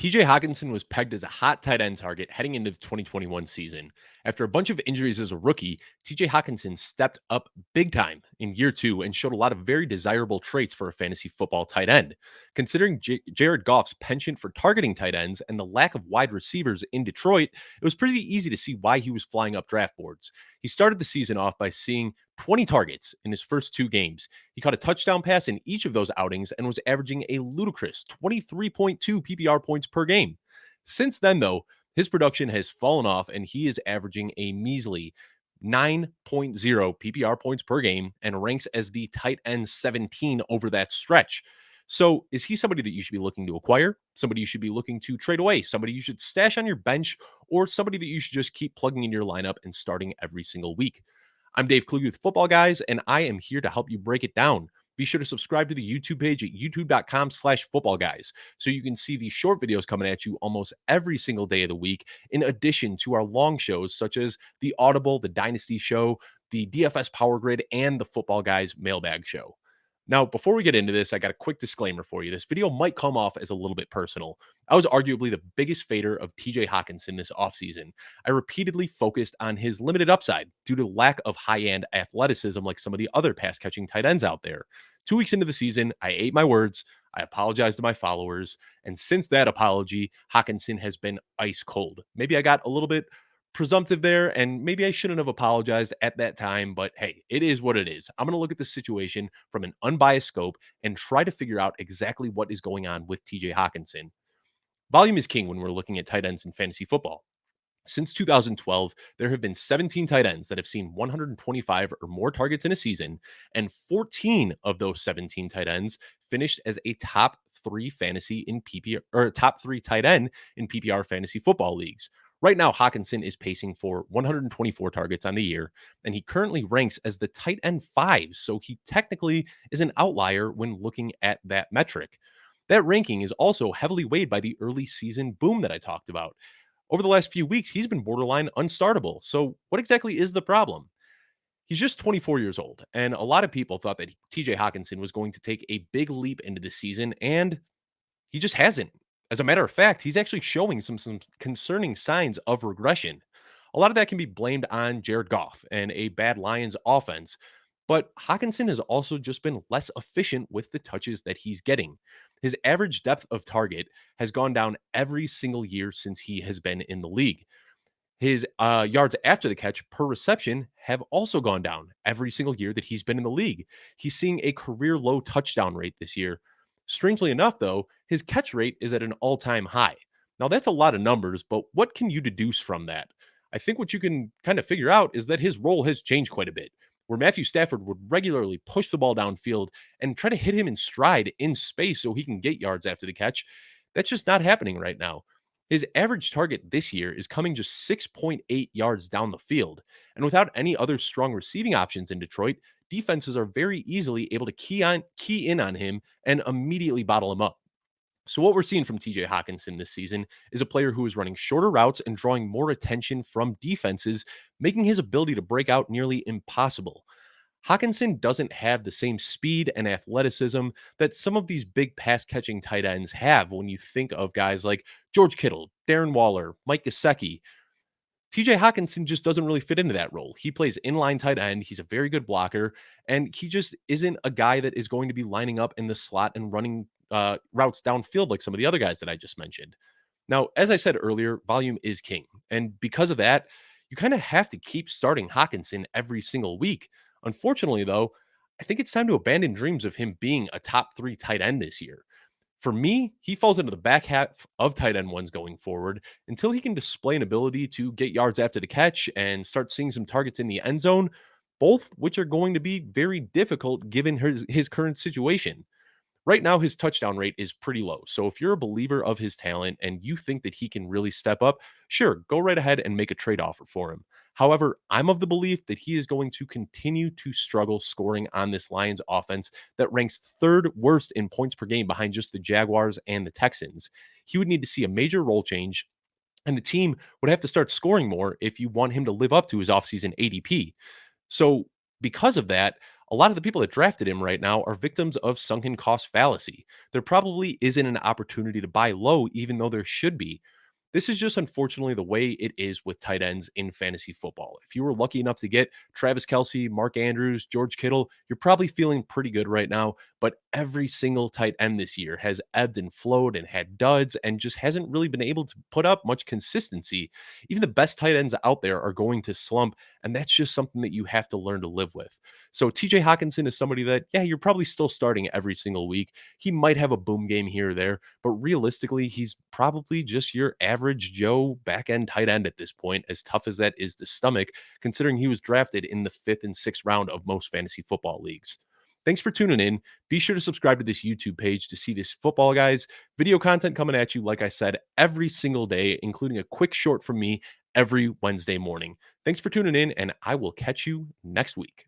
TJ Hockenson was pegged as a hot tight end target heading into the 2021 season. After a bunch of injuries as a rookie, TJ Hockenson stepped up big time in year two and showed a lot of very desirable traits for a fantasy football tight end. Considering Jared Goff's penchant for targeting tight ends and the lack of wide receivers in Detroit, it was pretty easy to see why he was flying up draft boards. He started the season off by seeing 20 targets in his first two games. He caught a touchdown pass in each of those outings and was averaging a ludicrous 23.2 PPR points per game. Since then, though, his production has fallen off and he is averaging a measly 9.0 PPR points per game and ranks as the tight end 17 over that stretch. So, is he somebody that you should be looking to acquire? Somebody you should be looking to trade away? Somebody you should stash on your bench? Or somebody that you should just keep plugging in your lineup and starting every single week? I'm Dave Kluge with Footballguys, and I am here to help you break it down. Be sure to subscribe to the YouTube page at youtube.com/footballguys so you can see these short videos coming at you almost every single day of the week, in addition to our long shows such as the Audible, the Dynasty Show, the DFS Power Grid, and the Football Guys Mailbag Show. Now, before we get into this, I got a quick disclaimer for you. This video might come off as a little bit personal. I was arguably the biggest fader of TJ Hockenson this offseason. I repeatedly focused on his limited upside due to lack of high-end athleticism like some of the other pass-catching tight ends out there. 2 weeks into the season, I ate my words. I apologized to my followers. And since that apology, Hockenson has been ice cold. Maybe I got a little bit presumptive there, and maybe I shouldn't have apologized at that time, but hey, it is what it is. I'm going to look at the situation from an unbiased scope and try to figure out exactly what is going on with TJ Hockenson. Volume is king when we're looking at tight ends in fantasy football. Since 2012, there have been 17 tight ends that have seen 125 or more targets in a season, and 14 of those 17 tight ends finished as a top three fantasy in PPR or top three tight end in PPR fantasy football leagues. Right now, Hockenson is pacing for 124 targets on the year, and he currently ranks as the tight end 5. So he technically is an outlier when looking at that metric. That ranking is also heavily weighed by the early season boom that I talked about. Over the last few weeks, he's been borderline unstartable. So, what exactly is the problem? He's just 24 years old, and a lot of people thought that TJ Hockenson was going to take a big leap into the season, and he just hasn't. As a matter of fact, he's actually showing some concerning signs of regression. A lot of that can be blamed on Jared Goff and a bad Lions offense, but Hockenson has also just been less efficient with the touches that he's getting. His average depth of target has gone down every single year since he has been in the league. His yards after the catch per reception have also gone down every single year that he's been in the league. He's seeing a career low touchdown rate this year. Strangely enough, though, his catch rate is at an all time high. Now, that's a lot of numbers, but what can you deduce from that? I think what you can kind of figure out is that his role has changed quite a bit. Where Matthew Stafford would regularly push the ball downfield and try to hit him in stride in space so he can get yards after the catch, that's just not happening right now. His average target this year is coming just 6.8 yards down the field. And without any other strong receiving options in Detroit, defenses are very easily able to key in on him and immediately bottle him up. So what we're seeing from TJ Hockenson this season is a player who is running shorter routes and drawing more attention from defenses, making his ability to break out nearly impossible. Hockenson doesn't have the same speed and athleticism that some of these big pass catching tight ends have when you think of guys like George Kittle, Darren Waller, Mike Gesicki. TJ Hockenson just doesn't really fit into that role. He plays inline tight end. He's a very good blocker, and he just isn't a guy that is going to be lining up in the slot and running routes downfield like some of the other guys that I just mentioned. Now, as I said earlier, volume is king. And because of that, you kind of have to keep starting Hockenson every single week. Unfortunately, though, I think it's time to abandon dreams of him being a top three tight end this year. For me, he falls into the back half of tight end ones going forward until he can display an ability to get yards after the catch and start seeing some targets in the end zone, both which are going to be very difficult given his current situation. Right now, his touchdown rate is pretty low. So if you're a believer of his talent and you think that he can really step up, sure, go right ahead and make a trade offer for him. However, I'm of the belief that he is going to continue to struggle scoring on this Lions offense that ranks third worst in points per game behind just the Jaguars and the Texans. He would need to see a major role change, and the team would have to start scoring more if you want him to live up to his offseason ADP. So, because of that, A lot of the people that drafted him right now are victims of sunken cost fallacy. There probably isn't an opportunity to buy low, even though there should be. This is just unfortunately the way it is with tight ends in fantasy football. If you were lucky enough to get Travis Kelsey, Mark Andrews, George Kittle, you're probably feeling pretty good right now. But every single tight end this year has ebbed and flowed and had duds and just hasn't really been able to put up much consistency. Even the best tight ends out there are going to slump. And that's just something that you have to learn to live with. So TJ Hockenson is somebody that, yeah, you're probably still starting every single week. He might have a boom game here or there, but realistically, he's probably just your average Joe back end tight end at this point, as tough as that is to stomach, considering he was drafted in the fifth and sixth round of most fantasy football leagues. Thanks for tuning in. Be sure to subscribe to this YouTube page to see this Football Guys video content coming at you, like I said, every single day, including a quick short from me every Wednesday morning. Thanks for tuning in, and I will catch you next week.